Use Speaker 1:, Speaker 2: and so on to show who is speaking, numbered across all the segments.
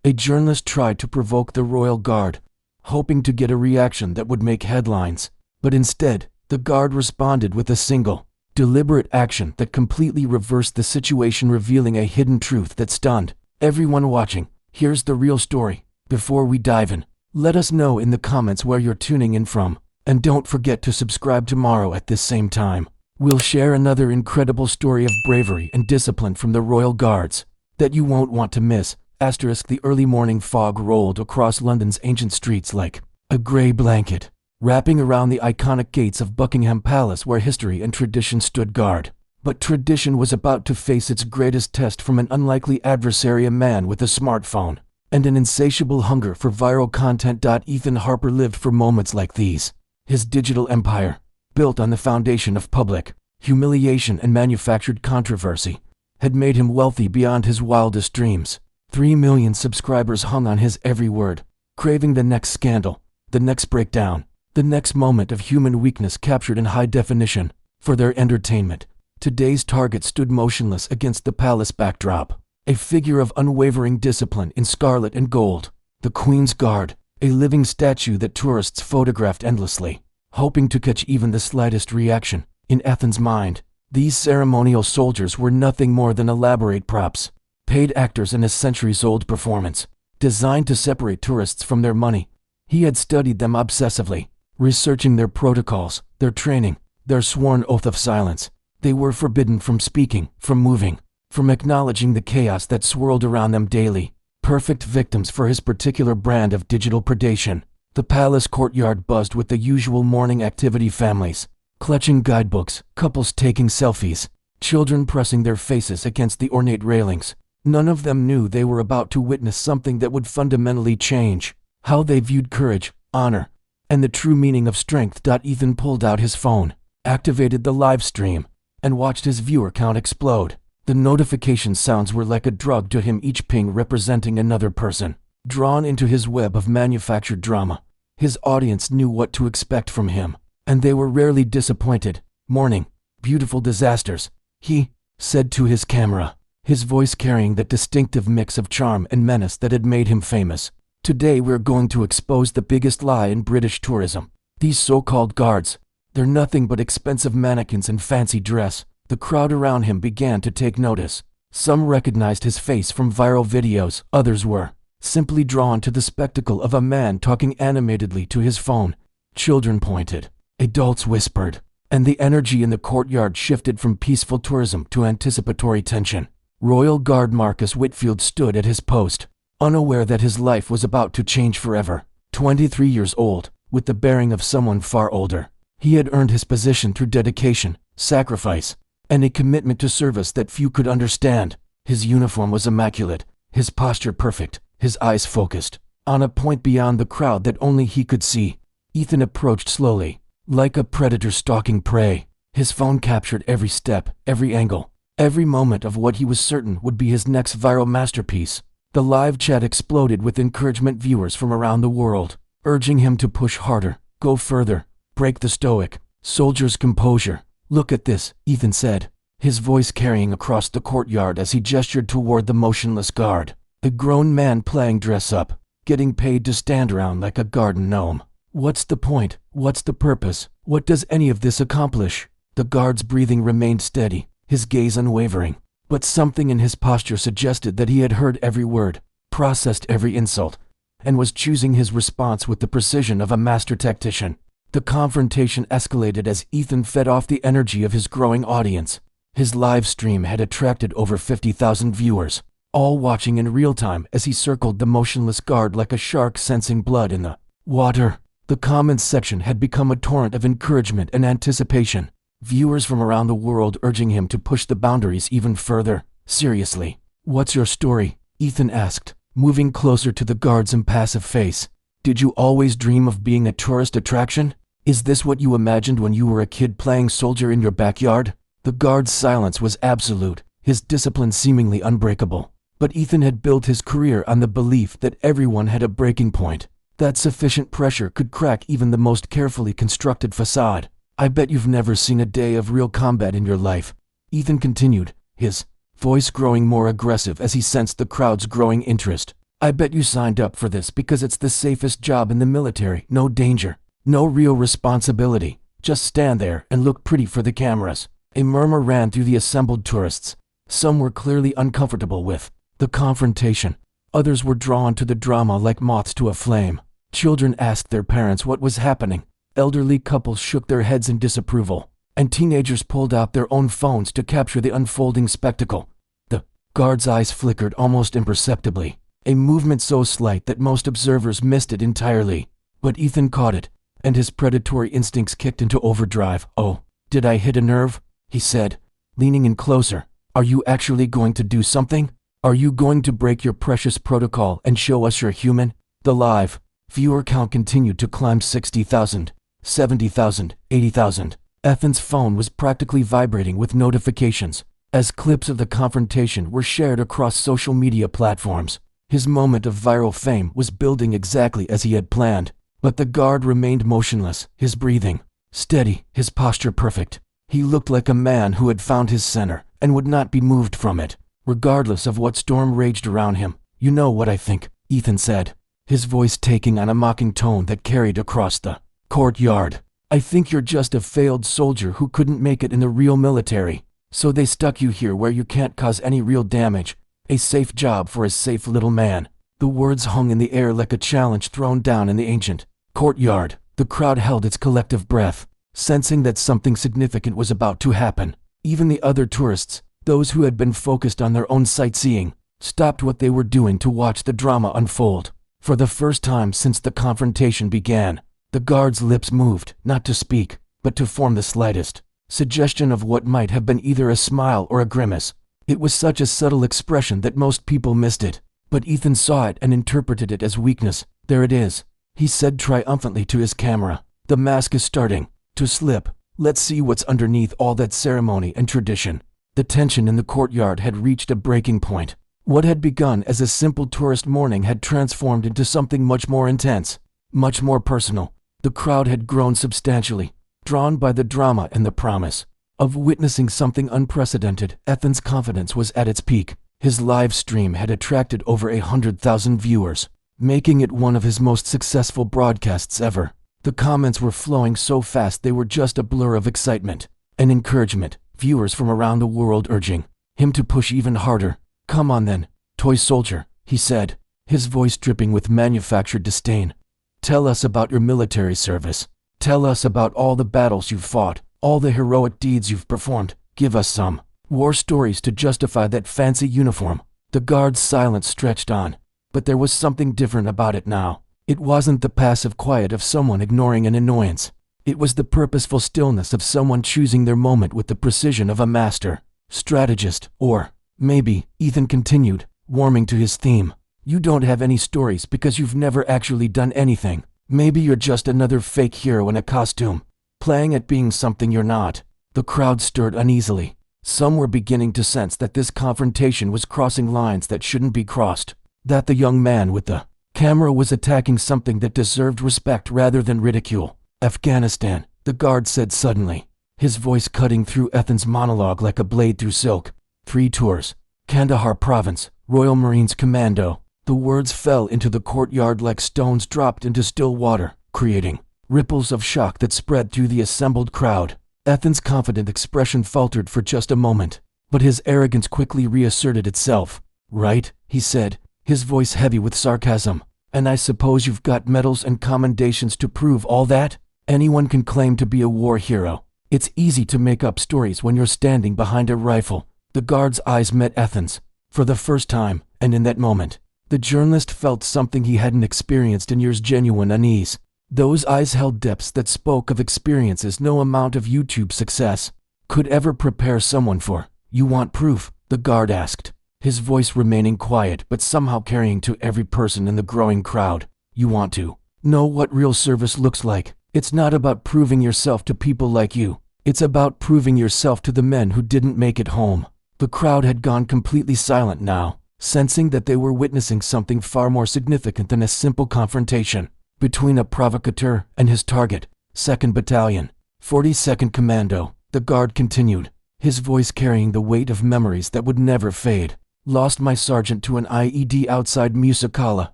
Speaker 1: A journalist tried to provoke the royal guard, hoping to get a reaction that would make headlines. But instead, the guard responded with a single, deliberate action that completely reversed the situation, revealing a hidden truth that stunned everyone watching. Here's the real story. Before we dive in, let us know in the comments where you're tuning in from. And don't forget to subscribe tomorrow at this same time. We'll share another incredible story of bravery and discipline from the royal guards that you won't want to miss. The early morning fog rolled across London's ancient streets like a grey blanket, wrapping around the iconic gates of Buckingham Palace where history and tradition stood guard. But tradition was about to face its greatest test from an unlikely adversary, a man with a smartphone and an insatiable hunger for viral content. Ethan Harper lived for moments like these. His digital empire, built on the foundation of public humiliation and manufactured controversy, had made him wealthy beyond his wildest dreams. 3 million subscribers hung on his every word, craving the next scandal, the next breakdown, the next moment of human weakness captured in high definition for their entertainment. Today's target stood motionless against the palace backdrop, a figure of unwavering discipline in scarlet and gold, the Queen's Guard, a living statue that tourists photographed endlessly, hoping to catch even the slightest reaction. In Athens' mind, these ceremonial soldiers were nothing more than elaborate props, paid actors in a centuries-old performance, designed to separate tourists from their money. He had studied them obsessively, researching their protocols, their training, their sworn oath of silence. They were forbidden from speaking, from moving, from acknowledging the chaos that swirled around them daily. Perfect victims for his particular brand of digital predation. The palace courtyard buzzed with the usual morning activity: families clutching guidebooks, couples taking selfies, children pressing their faces against the ornate railings. None of them knew they were about to witness something that would fundamentally change how they viewed courage, honor, and the true meaning of strength. Ethan pulled out his phone, activated the live stream, and watched his viewer count explode. The notification sounds were like a drug to him, each ping representing another person drawn into his web of manufactured drama. His audience knew what to expect from him, and they were rarely disappointed. "Morning, beautiful disasters," he said to his camera, his voice carrying that distinctive mix of charm and menace that had made him famous. "Today we're going to expose the biggest lie in British tourism. These so-called guards, they're nothing but expensive mannequins in fancy dress." The crowd around him began to take notice. Some recognized his face from viral videos, others were simply drawn to the spectacle of a man talking animatedly to his phone. Children pointed, adults whispered, and the energy in the courtyard shifted from peaceful tourism to anticipatory tension. Royal Guard Marcus Whitfield stood at his post, unaware that his life was about to change forever. 23 years old, with the bearing of someone far older, he had earned his position through dedication, sacrifice, and a commitment to service that few could understand. His uniform was immaculate, his posture perfect, his eyes focused on a point beyond the crowd that only he could see. Ethan approached slowly, like a predator stalking prey. His phone captured every step, every angle, every moment of what he was certain would be his next viral masterpiece. The live chat exploded with encouragement, viewers from around the world urging him to push harder, go further, break the stoic soldier's composure. "Look at this," Ethan said, his voice carrying across the courtyard as he gestured toward the motionless guard. A grown man playing dress-up, getting paid to stand around like a garden gnome. "What's the point? What's the purpose? What does any of this accomplish?" The guard's breathing remained steady, his gaze unwavering, but something in his posture suggested that he had heard every word, processed every insult, and was choosing his response with the precision of a master tactician. The confrontation escalated as Ethan fed off the energy of his growing audience. His live stream had attracted over 50,000 viewers, all watching in real time as he circled the motionless guard like a shark sensing blood in the water. The comments section had become a torrent of encouragement and anticipation, viewers from around the world urging him to push the boundaries even further. "Seriously, what's your story?" Ethan asked, moving closer to the guard's impassive face. "Did you always dream of being a tourist attraction? Is this what you imagined when you were a kid playing soldier in your backyard?" The guard's silence was absolute, his discipline seemingly unbreakable. But Ethan had built his career on the belief that everyone had a breaking point, that sufficient pressure could crack even the most carefully constructed facade. "I bet you've never seen a day of real combat in your life," Ethan continued, his voice growing more aggressive as he sensed the crowd's growing interest. I bet you signed up for this because it's the safest job in the military. No danger, no real responsibility. Just stand there and look pretty for the cameras." A murmur ran through the assembled tourists. Some were clearly uncomfortable with the confrontation. Others were drawn to the drama like moths to a flame. Children asked their parents what was happening. Elderly couples shook their heads in disapproval, and teenagers pulled out their own phones to capture the unfolding spectacle. The guard's eyes flickered almost imperceptibly, a movement so slight that most observers missed it entirely. But Ethan caught it, and his predatory instincts kicked into overdrive. "Oh, did I hit a nerve?" he said, leaning in closer. "Are you actually going to do something? Are you going to break your precious protocol and show us you're human?" The live viewer count continued to climb. 60,000, 70,000, 80,000. Ethan's phone was practically vibrating with notifications as clips of the confrontation were shared across social media platforms. His moment of viral fame was building exactly as he had planned, but the guard remained motionless, his breathing steady, his posture perfect. He looked like a man who had found his center and would not be moved from it, regardless of what storm raged around him. "You know what I think," Ethan said, his voice taking on a mocking tone that carried across the courtyard. "I think you're just a failed soldier who couldn't make it in the real military, so they stuck you here where you can't cause any real damage. A safe job for a safe little man." The words hung in the air like a challenge thrown down in the ancient courtyard. The crowd held its collective breath, sensing that something significant was about to happen. Even the other tourists, those who had been focused on their own sightseeing, stopped what they were doing to watch the drama unfold. For the first time since the confrontation began, the guard's lips moved, not to speak, but to form the slightest suggestion of what might have been either a smile or a grimace. It was such a subtle expression that most people missed it, but Ethan saw it and interpreted it as weakness. "There it is," he said triumphantly to his camera. "The mask is starting to slip. Let's see what's underneath all that ceremony and tradition." The tension in the courtyard had reached a breaking point. What had begun as a simple tourist morning had transformed into something much more intense, much more personal. The crowd had grown substantially, drawn by the drama and the promise of witnessing something unprecedented. Ethan's confidence was at its peak. His live stream had attracted over 100,000 viewers, making it one of his most successful broadcasts ever. The comments were flowing so fast they were just a blur of excitement and encouragement, viewers from around the world urging him to push even harder. "Come on then, toy soldier," he said, his voice dripping with manufactured disdain. "Tell us about your military service. Tell us about all the battles you've fought, all the heroic deeds you've performed. Give us some war stories to justify that fancy uniform." The guard's silence stretched on, but there was something different about it now. It wasn't the passive quiet of someone ignoring an annoyance. It was the purposeful stillness of someone choosing their moment with the precision of a master strategist. "Or maybe," Ethan continued, warming to his theme, "you don't have any stories because you've never actually done anything. Maybe you're just another fake hero in a costume, playing at being something you're not." The crowd stirred uneasily. Some were beginning to sense that this confrontation was crossing lines that shouldn't be crossed, that the young man with the camera was attacking something that deserved respect rather than ridicule. "Afghanistan," the guard said suddenly, his voice cutting through Ethan's monologue like a blade through silk. 3 tours. Kandahar Province, Royal Marines Commando. The words fell into the courtyard like stones dropped into still water, creating ripples of shock that spread through the assembled crowd. Ethan's confident expression faltered for just a moment, but his arrogance quickly reasserted itself. "Right," he said, his voice heavy with sarcasm. "And I suppose you've got medals and commendations to prove all that? Anyone can claim to be a war hero. It's easy to make up stories when you're standing behind a rifle." The guard's eyes met Ethan's for the first time, and in that moment, the journalist felt something he hadn't experienced in years: genuine unease. Those eyes held depths that spoke of experiences no amount of YouTube success could ever prepare someone for. "You want proof?" the guard asked, his voice remaining quiet but somehow carrying to every person in the growing crowd. "You want to know what real service looks like? It's not about proving yourself to people like you. It's about proving yourself to the men who didn't make it home." The crowd had gone completely silent now, sensing that they were witnessing something far more significant than a simple confrontation between a provocateur and his target. 2nd Battalion, 42nd Commando, the guard continued, his voice carrying the weight of memories that would never fade. Lost my sergeant to an IED outside Musicala.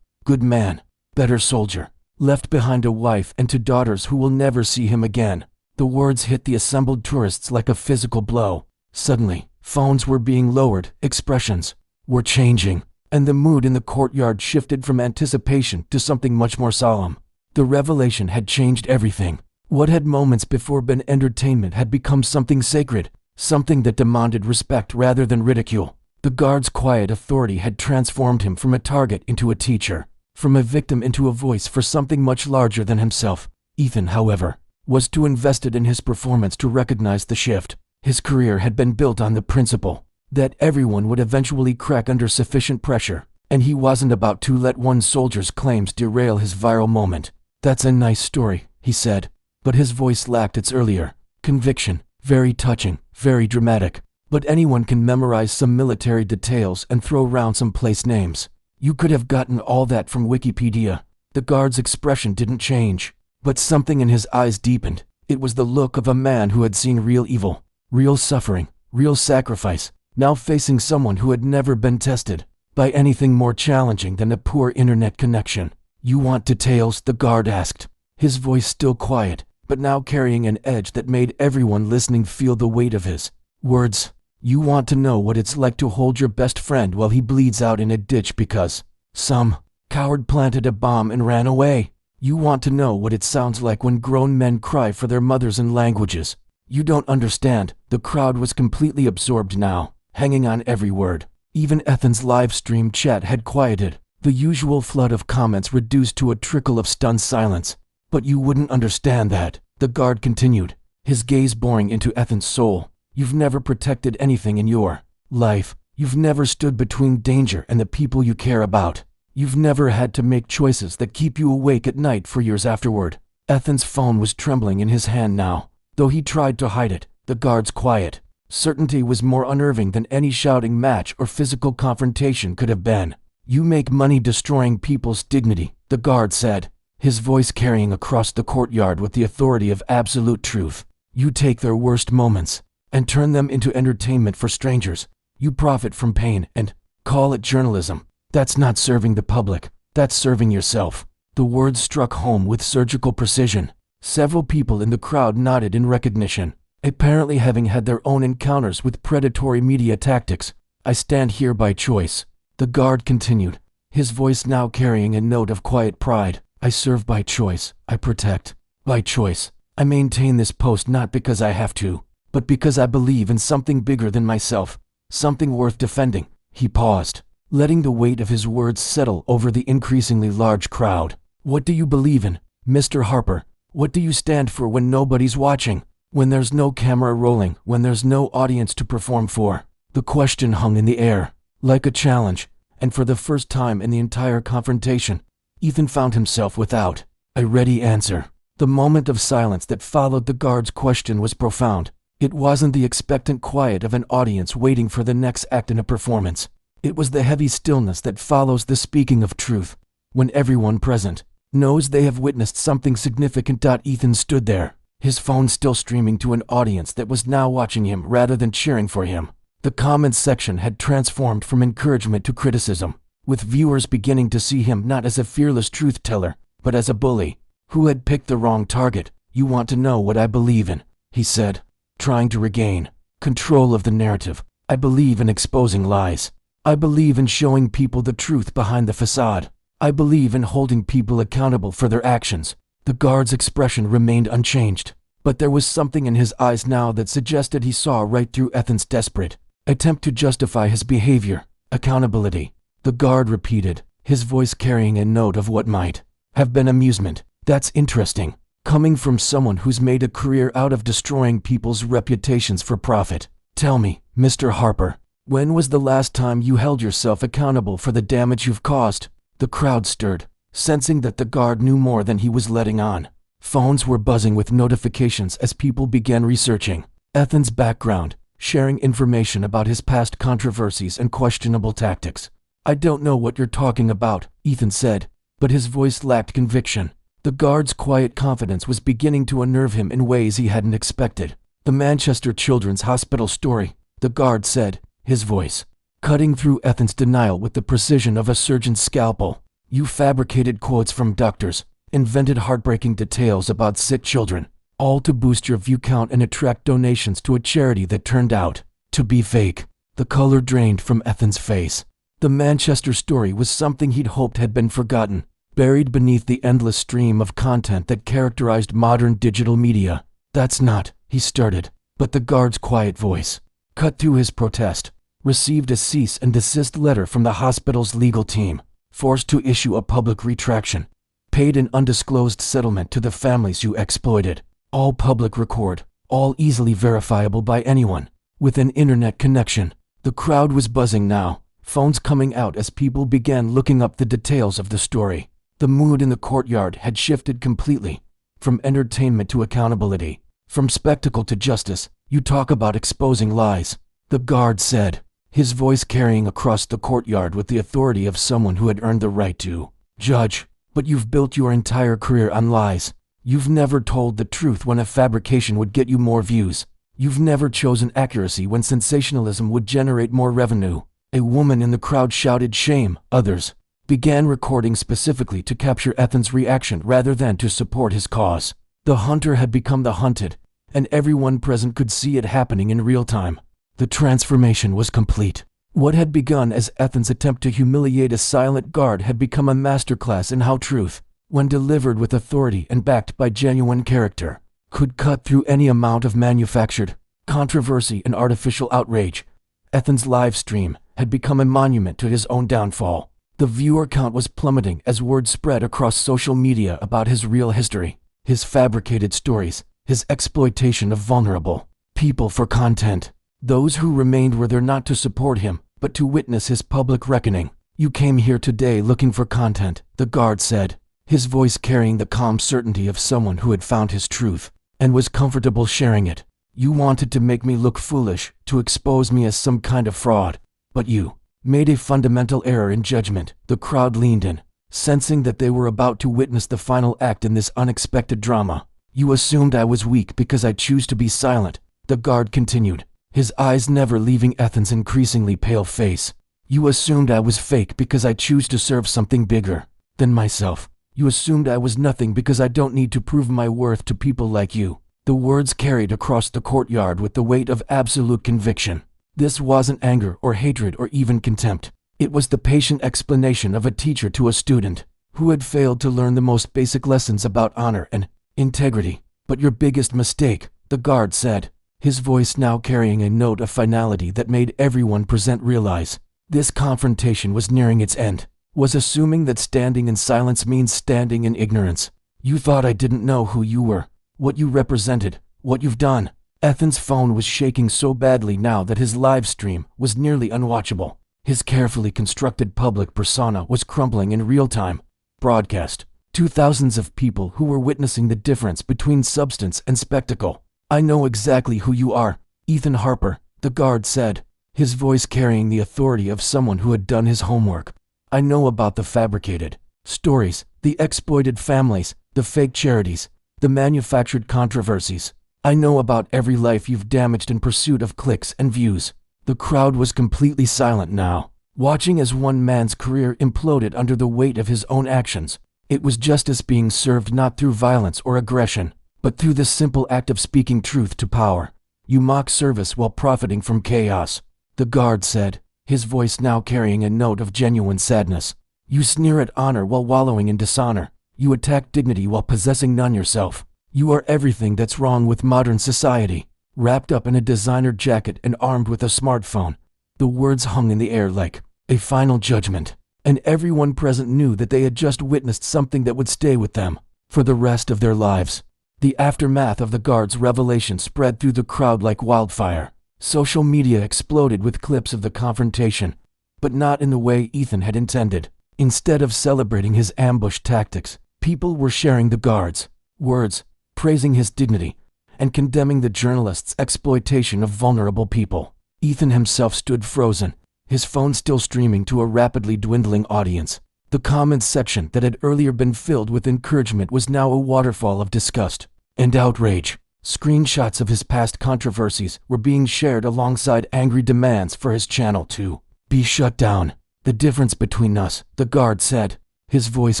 Speaker 1: Good man. Better soldier. Left behind a wife and 2 daughters who will never see him again. The words hit the assembled tourists like a physical blow. Suddenly, phones were being lowered, expressions were changing, and the mood in the courtyard shifted from anticipation to something much more solemn. The revelation had changed everything. What had moments before been entertainment had become something sacred, something that demanded respect rather than ridicule. The guard's quiet authority had transformed him from a target into a teacher, from a victim into a voice for something much larger than himself. Ethan, however, was too invested in his performance to recognize the shift. His career had been built on the principle that everyone would eventually crack under sufficient pressure, and he wasn't about to let one soldier's claims derail his viral moment. "That's a nice story," he said, but his voice lacked its earlier conviction. "Very touching, very dramatic, but anyone can memorize some military details and throw around some place names. You could have gotten all that from Wikipedia." The guard's expression didn't change, but something in his eyes deepened. It was the look of a man who had seen real evil, real suffering, real sacrifice, now facing someone who had never been tested by anything more challenging than a poor internet connection. "You want details?" the guard asked, his voice still quiet, but now carrying an edge that made everyone listening feel the weight of his words. "You want to know what it's like to hold your best friend while he bleeds out in a ditch because some coward planted a bomb and ran away? You want to know what it sounds like when grown men cry for their mothers in languages you don't understand?" The crowd was completely absorbed now, hanging on every word. Even Ethan's live stream chat had quieted, the usual flood of comments reduced to a trickle of stunned silence. "But you wouldn't understand that," the guard continued, his gaze boring into Ethan's soul. "You've never protected anything in your life. You've never stood between danger and the people you care about. You've never had to make choices that keep you awake at night for years afterward." Ethan's phone was trembling in his hand now. Though he tried to hide it, the guard's quiet certainty was more unnerving than any shouting match or physical confrontation could have been. "You make money destroying people's dignity," the guard said, his voice carrying across the courtyard with the authority of absolute truth. "You take their worst moments and turn them into entertainment for strangers. You profit from pain and call it journalism. That's not serving the public, that's serving yourself." The words struck home with surgical precision. Several people in the crowd nodded in recognition, apparently having had their own encounters with predatory media tactics. "I stand here by choice," the guard continued, his voice now carrying a note of quiet pride. "I serve by choice, I protect by choice. I maintain this post not because I have to, but because I believe in something bigger than myself, something worth defending." He paused, letting the weight of his words settle over the increasingly large crowd. "What do you believe in, Mr. Harper? What do you stand for when nobody's watching? When there's no camera rolling, when there's no audience to perform for?" The question hung in the air, like a challenge, and for the first time in the entire confrontation, Ethan found himself without a ready answer. The moment of silence that followed the guard's question was profound. It wasn't the expectant quiet of an audience waiting for the next act in a performance. It was the heavy stillness that follows the speaking of truth, when everyone present knows they have witnessed something significant. Ethan stood there, his phone still streaming to an audience that was now watching him rather than cheering for him. The comments section had transformed from encouragement to criticism, with viewers beginning to see him not as a fearless truth teller, but as a bully who had picked the wrong target. "You want to know what I believe in," he said, trying to regain control of the narrative. "I believe in exposing lies. I believe in showing people the truth behind the facade. I believe in holding people accountable for their actions." The guard's expression remained unchanged, but there was something in his eyes now that suggested he saw right through Ethan's desperate attempt to justify his behavior. "Accountability," the guard repeated, his voice carrying a note of what might have been amusement. "That's interesting, coming from someone who's made a career out of destroying people's reputations for profit. Tell me, Mr. Harper, when was the last time you held yourself accountable for the damage you've caused?" The crowd stirred, sensing that the guard knew more than he was letting on. Phones were buzzing with notifications as people began researching Ethan's background, sharing information about his past controversies and questionable tactics. "I don't know what you're talking about," Ethan said, but his voice lacked conviction. The guard's quiet confidence was beginning to unnerve him in ways he hadn't expected. "The Manchester Children's Hospital story," the guard said, his voice cutting through Ethan's denial with the precision of a surgeon's scalpel. You fabricated quotes from doctors, invented heartbreaking details about sick children, all to boost your view count and attract donations to a charity that turned out to be fake. The color drained from Ethan's face. The Manchester story was something he'd hoped had been forgotten, buried beneath the endless stream of content that characterized modern digital media. That's not, he started, but the guard's quiet voice cut through his protest. Received a cease and desist letter from the hospital's legal team, forced to issue a public retraction, paid an undisclosed settlement to the families you exploited. All public record, all easily verifiable by anyone with an internet connection. The crowd was buzzing now, phones coming out as people began looking up the details of the story. The mood in the courtyard had shifted completely, from entertainment to accountability, from spectacle to justice. You talk about exposing lies, the guard said, his voice carrying across the courtyard with the authority of someone who had earned the right to judge. But you've built your entire career on lies. You've never told the truth when a fabrication would get you more views. You've never chosen accuracy when sensationalism would generate more revenue. A woman in the crowd shouted shame. Others began recording specifically to capture Ethan's reaction rather than to support his cause. The hunter had become the hunted, and everyone present could see it happening in real time. The transformation was complete. What had begun as Ethan's attempt to humiliate a silent guard had become a masterclass in how truth, when delivered with authority and backed by genuine character, could cut through any amount of manufactured controversy and artificial outrage. Ethan's live stream had become a monument to his own downfall. The viewer count was plummeting as word spread across social media about his real history, his fabricated stories, his exploitation of vulnerable people for content. Those who remained were there not to support him, but to witness his public reckoning. You came here today looking for content, the guard said, his voice carrying the calm certainty of someone who had found his truth and was comfortable sharing it. You wanted to make me look foolish, to expose me as some kind of fraud. But you made a fundamental error in judgment. The crowd leaned in, sensing that they were about to witness the final act in this unexpected drama. You assumed I was weak because I choose to be silent, the guard continued, his eyes never leaving Ethan's increasingly pale face. You assumed I was fake because I choose to serve something bigger than myself. You assumed I was nothing because I don't need to prove my worth to people like you. The words carried across the courtyard with the weight of absolute conviction. This wasn't anger or hatred or even contempt. It was the patient explanation of a teacher to a student who had failed to learn the most basic lessons about honor and integrity. But your biggest mistake, the guard said, his voice now carrying a note of finality that made everyone present realize this confrontation was nearing its end, was assuming that standing in silence means standing in ignorance. You thought I didn't know who you were, what you represented, what you've done. Ethan's phone was shaking so badly now that his live stream was nearly unwatchable. His carefully constructed public persona was crumbling in real time. Broadcast to thousands of people who were witnessing the difference between substance and spectacle. I know exactly who you are, Ethan Harper, the guard said, his voice carrying the authority of someone who had done his homework. I know about the fabricated stories, the exploited families, the fake charities, the manufactured controversies. I know about every life you've damaged in pursuit of clicks and views. The crowd was completely silent now, watching as one man's career imploded under the weight of his own actions. It was justice being served not through violence or aggression, but through the simple act of speaking truth to power. You mock service while profiting from chaos, the guard said, his voice now carrying a note of genuine sadness. You sneer at honor while wallowing in dishonor. You attack dignity while possessing none yourself. You are everything that's wrong with modern society. Wrapped up in a designer jacket and armed with a smartphone, the words hung in the air like a final judgment, and everyone present knew that they had just witnessed something that would stay with them for the rest of their lives. The aftermath of the guard's revelation spread through the crowd like wildfire. Social media exploded with clips of the confrontation, but not in the way Ethan had intended. Instead of celebrating his ambush tactics, people were sharing the guard's words, praising his dignity, and condemning the journalist's exploitation of vulnerable people. Ethan himself stood frozen, his phone still streaming to a rapidly dwindling audience. The comments section that had earlier been filled with encouragement was now a waterfall of disgust and outrage. Screenshots of his past controversies were being shared alongside angry demands for his channel to Be shut down. The difference between us, the guard said, his voice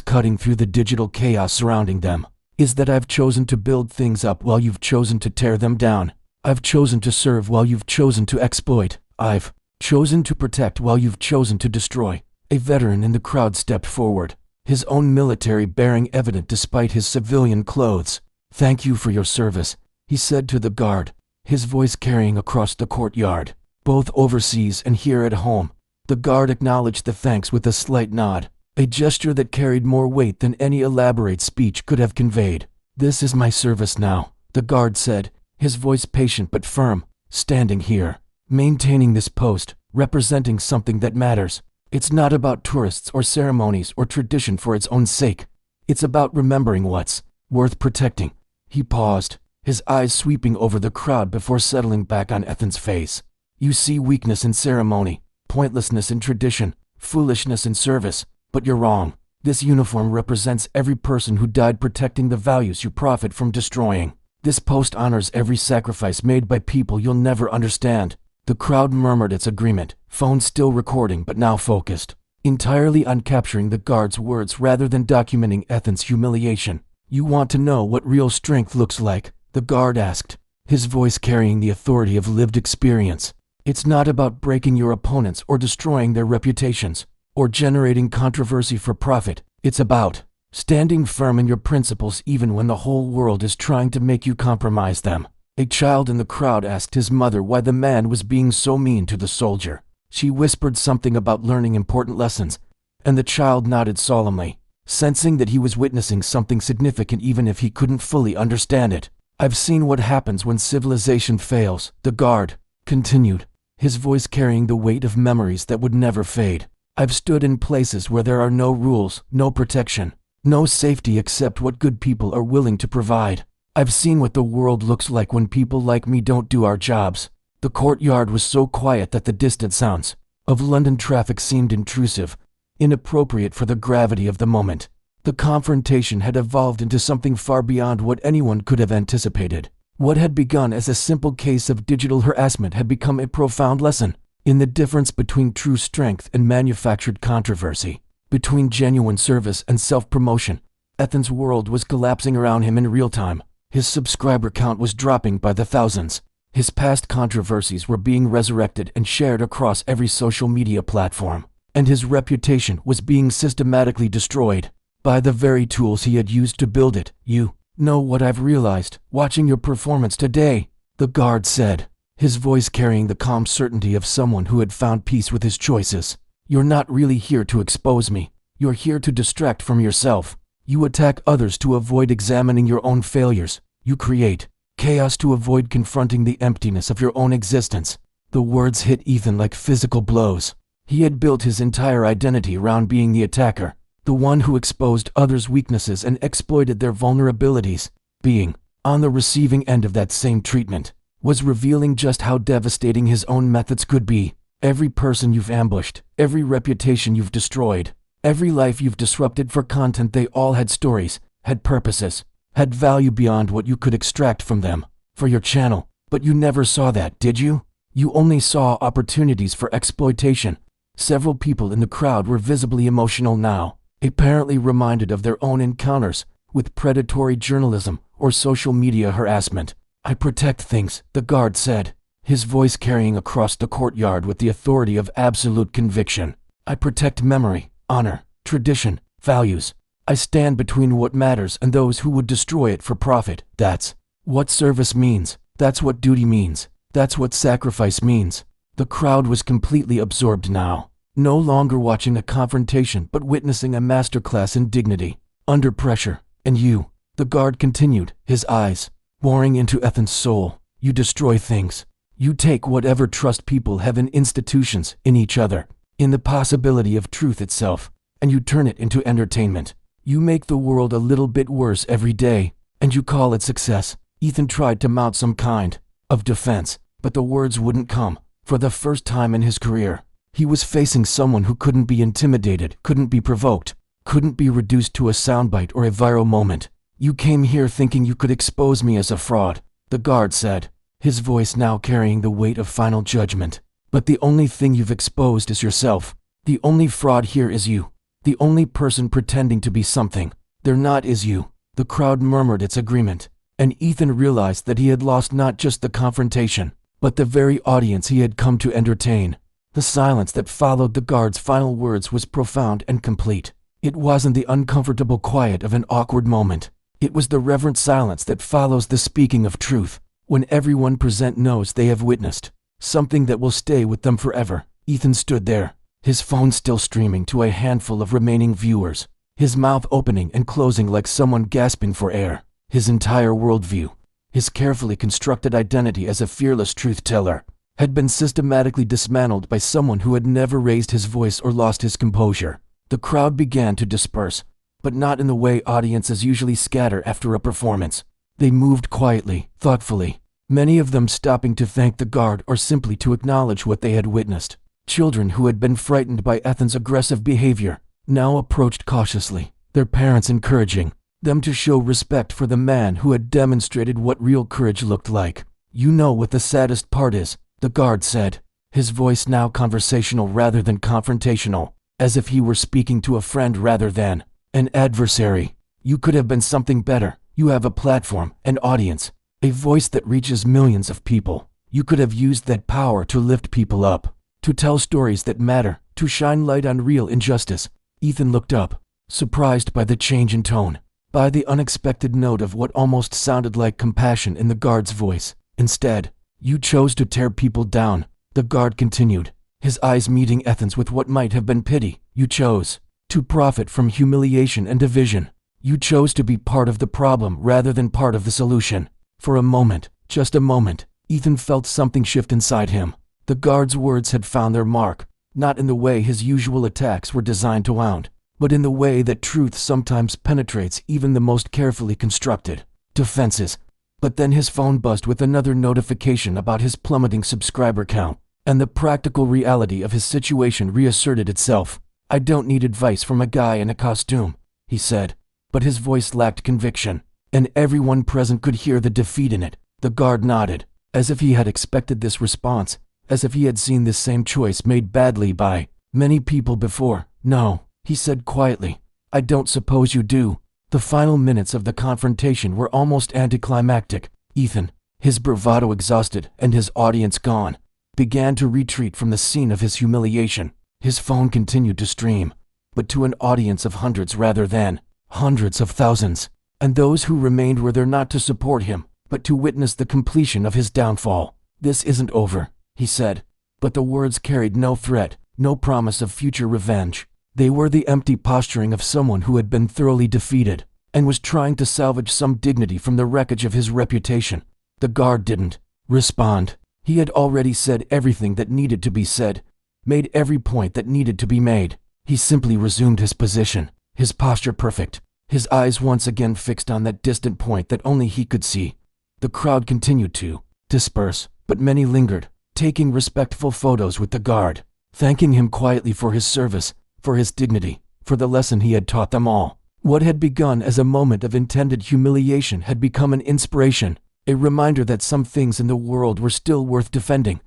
Speaker 1: cutting through the digital chaos surrounding them, is that I've chosen to build things up while you've chosen to tear them down. I've chosen to serve while you've chosen to exploit. I've chosen to protect while you've chosen to destroy. A veteran in the crowd stepped forward, his own military bearing evident despite his civilian clothes. Thank you for your service, he said to the guard, his voice carrying across the courtyard. Both overseas and here at home, the guard acknowledged the thanks with a slight nod, a gesture that carried more weight than any elaborate speech could have conveyed. This is my service now, the guard said, his voice patient but firm, standing here, maintaining this post, representing something that matters. It's not about tourists or ceremonies or tradition for its own sake. It's about remembering what's worth protecting. He paused, his eyes sweeping over the crowd before settling back on Ethan's face. You see weakness in ceremony, pointlessness in tradition, foolishness in service, but you're wrong. This uniform represents every person who died protecting the values you profit from destroying. This post honors every sacrifice made by people you'll never understand. The crowd murmured its agreement, phone still recording but now focused entirely on capturing the guard's words rather than documenting Ethan's humiliation. You want to know what real strength looks like? The guard asked, his voice carrying the authority of lived experience. It's not about breaking your opponents or destroying their reputations, or generating controversy for profit. It's about standing firm in your principles even when the whole world is trying to make you compromise them. A child in the crowd asked his mother why the man was being so mean to the soldier. She whispered something about learning important lessons, and the child nodded solemnly, sensing that he was witnessing something significant even if he couldn't fully understand it. I've seen what happens when civilization fails, the guard continued, his voice carrying the weight of memories that would never fade. I've stood in places where there are no rules, no protection, no safety except what good people are willing to provide. I've seen what the world looks like when people like me don't do our jobs. The courtyard was so quiet that the distant sounds of London traffic seemed intrusive, inappropriate for the gravity of the moment. The confrontation had evolved into something far beyond what anyone could have anticipated. What had begun as a simple case of digital harassment had become a profound lesson in the difference between true strength and manufactured controversy, between genuine service and self-promotion. Ethan's world was collapsing around him in real time. His subscriber count was dropping by the thousands. His past controversies were being resurrected and shared across every social media platform, and his reputation was being systematically destroyed by the very tools he had used to build it. You know what I've realized, watching your performance today, the guard said, his voice carrying the calm certainty of someone who had found peace with his choices. You're not really here to expose me. You're here to distract from yourself. You attack others to avoid examining your own failures. You create chaos to avoid confronting the emptiness of your own existence. The words hit Ethan like physical blows. He had built his entire identity around being the attacker, the one who exposed others' weaknesses and exploited their vulnerabilities. Being on the receiving end of that same treatment was revealing just how devastating his own methods could be. Every person you've ambushed, every reputation you've destroyed, every life you've disrupted for content, they all had stories, had purposes, had value beyond what you could extract from them, for your channel. But you never saw that, did you? You only saw opportunities for exploitation. Several people in the crowd were visibly emotional now, apparently reminded of their own encounters with predatory journalism or social media harassment. I protect things, the guard said, his voice carrying across the courtyard with the authority of absolute conviction. I protect memory, honor, tradition, values. I stand between what matters and those who would destroy it for profit. That's what service means. That's what duty means. That's what sacrifice means. The crowd was completely absorbed now, no longer watching a confrontation but witnessing a masterclass in dignity, under pressure. And you, the guard continued, his eyes boring into Ethan's soul. You destroy things. You take whatever trust people have in institutions, in each other, in the possibility of truth itself, and you turn it into entertainment. You make the world a little bit worse every day, and you call it success. Ethan tried to mount some kind of defense, but the words wouldn't come. For the first time in his career, he was facing someone who couldn't be intimidated, couldn't be provoked, couldn't be reduced to a soundbite or a viral moment. You came here thinking you could expose me as a fraud, the guard said, his voice now carrying the weight of final judgment. But the only thing you've exposed is yourself. The only fraud here is you. The only person pretending to be something they're not is you." The crowd murmured its agreement, and Ethan realized that he had lost not just the confrontation, but the very audience he had come to entertain. The silence that followed the guard's final words was profound and complete. It wasn't the uncomfortable quiet of an awkward moment. It was the reverent silence that follows the speaking of truth, when everyone present knows they have witnessed something that will stay with them forever. Ethan stood there, his phone still streaming to a handful of remaining viewers, his mouth opening and closing like someone gasping for air. His entire worldview, his carefully constructed identity as a fearless truth-teller, had been systematically dismantled by someone who had never raised his voice or lost his composure. The crowd began to disperse, but not in the way audiences usually scatter after a performance. They moved quietly, thoughtfully, many of them stopping to thank the guard or simply to acknowledge what they had witnessed. Children who had been frightened by Ethan's aggressive behavior now approached cautiously, their parents encouraging them to show respect for the man who had demonstrated what real courage looked like. "You know what the saddest part is," the guard said, his voice now conversational rather than confrontational, as if he were speaking to a friend rather than an adversary. "You could have been something better. You have a platform, an audience, a voice that reaches millions of people. You could have used that power to lift people up, to tell stories that matter, to shine light on real injustice." Ethan looked up, surprised by the change in tone, by the unexpected note of what almost sounded like compassion in the guard's voice. "Instead, you chose to tear people down," the guard continued, his eyes meeting Ethan's with what might have been pity. "You chose to profit from humiliation and division. You chose to be part of the problem rather than part of the solution." For a moment, just a moment, Ethan felt something shift inside him. The guard's words had found their mark, not in the way his usual attacks were designed to wound, but in the way that truth sometimes penetrates even the most carefully constructed defenses. But then his phone buzzed with another notification about his plummeting subscriber count, and the practical reality of his situation reasserted itself. "I don't need advice from a guy in a costume," he said, but his voice lacked conviction, and everyone present could hear the defeat in it. The guard nodded, as if he had expected this response, as if he had seen this same choice made badly by many people before. "No," he said quietly, "I don't suppose you do." The final minutes of the confrontation were almost anticlimactic. Ethan, his bravado exhausted and his audience gone, began to retreat from the scene of his humiliation. His phone continued to stream, but to an audience of hundreds rather than hundreds of thousands, and those who remained were there not to support him, but to witness the completion of his downfall. "This isn't over," he said, but the words carried no threat, no promise of future revenge. They were the empty posturing of someone who had been thoroughly defeated and was trying to salvage some dignity from the wreckage of his reputation. The guard didn't respond. He had already said everything that needed to be said, made every point that needed to be made. He simply resumed his position, his posture perfect, his eyes once again fixed on that distant point that only he could see. The crowd continued to disperse, but many lingered, taking respectful photos with the guard, thanking him quietly for his service, for his dignity, for the lesson he had taught them all. What had begun as a moment of intended humiliation had become an inspiration, a reminder that some things in the world were still worth defending.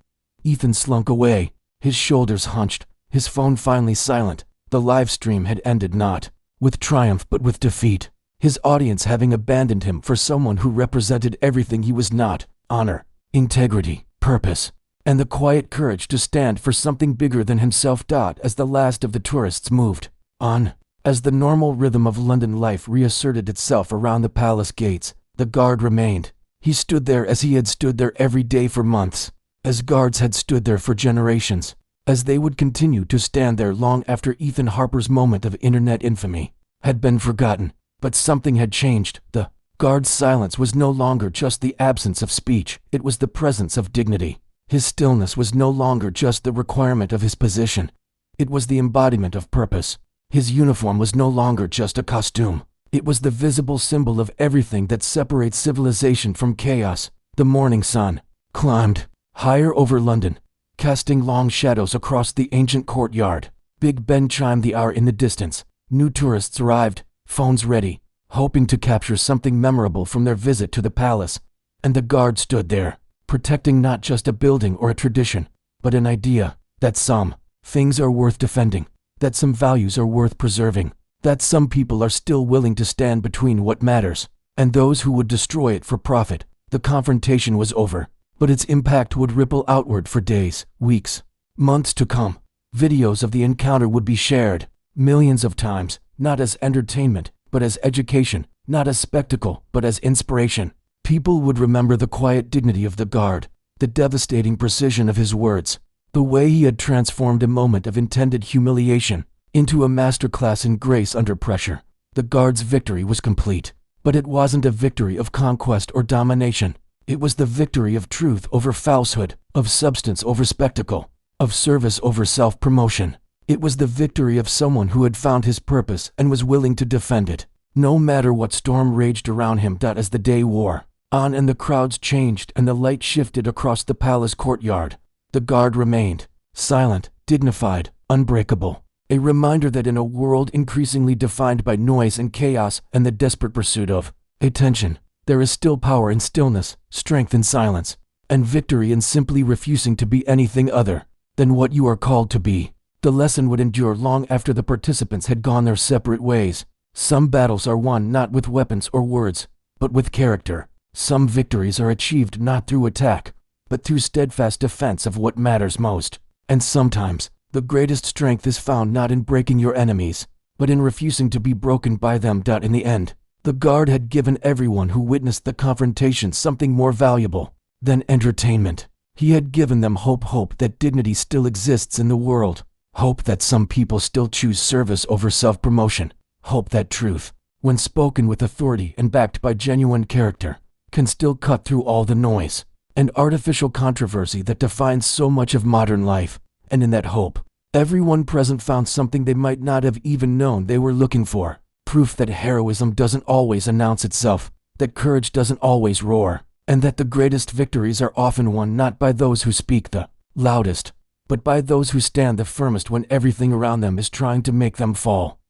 Speaker 1: Ethan slunk away, his shoulders hunched, his phone finally silent. The live stream had ended not with triumph but with defeat, his audience having abandoned him for someone who represented everything he was not: honor, integrity, purpose, and the quiet courage to stand for something bigger than himself. As the last of the tourists moved on, as the normal rhythm of London life reasserted itself around the palace gates, the guard remained. He stood there as he had stood there every day for months, as guards had stood there for generations, as they would continue to stand there long after Ethan Harper's moment of internet infamy had been forgotten. But something had changed. The guard's silence was no longer just the absence of speech, it was the presence of dignity. His stillness was no longer just the requirement of his position, it was the embodiment of purpose. His uniform was no longer just a costume, it was the visible symbol of everything that separates civilization from chaos. The morning sun climbed higher over London, casting long shadows across the ancient courtyard. Big Ben chimed the hour in the distance. New tourists arrived, phones ready, hoping to capture something memorable from their visit to the palace. And the guard stood there, protecting not just a building or a tradition, but an idea that some things are worth defending, that some values are worth preserving, that some people are still willing to stand between what matters and those who would destroy it for profit. The confrontation was over, but its impact would ripple outward for days, weeks, months to come. Videos of the encounter would be shared millions of times, not as entertainment, but as education, not as spectacle, but as inspiration. People would remember the quiet dignity of the guard, the devastating precision of his words, the way he had transformed a moment of intended humiliation into a masterclass in grace under pressure. The guard's victory was complete, but it wasn't a victory of conquest or domination. It was the victory of truth over falsehood, of substance over spectacle, of service over self-promotion. It was the victory of someone who had found his purpose and was willing to defend it, no matter what storm raged around him. As the day wore on and the crowds changed and the light shifted across the palace courtyard, the guard remained silent, dignified, unbreakable. A reminder that in a world increasingly defined by noise and chaos and the desperate pursuit of attention, there is still power in stillness, strength in silence, and victory in simply refusing to be anything other than what you are called to be. The lesson would endure long after the participants had gone their separate ways. Some battles are won not with weapons or words, but with character. Some victories are achieved not through attack, but through steadfast defense of what matters most. And sometimes, the greatest strength is found not in breaking your enemies, but in refusing to be broken by them. In the end, the guard had given everyone who witnessed the confrontation something more valuable than entertainment. He had given them hope that dignity still exists in the world, hope that some people still choose service over self-promotion, hope that truth, when spoken with authority and backed by genuine character, can still cut through all the noise and artificial controversy that defines so much of modern life. And in that hope, everyone present found something they might not have even known they were looking for. Proof that heroism doesn't always announce itself, that courage doesn't always roar, and that the greatest victories are often won not by those who speak the loudest, but by those who stand the firmest when everything around them is trying to make them fall.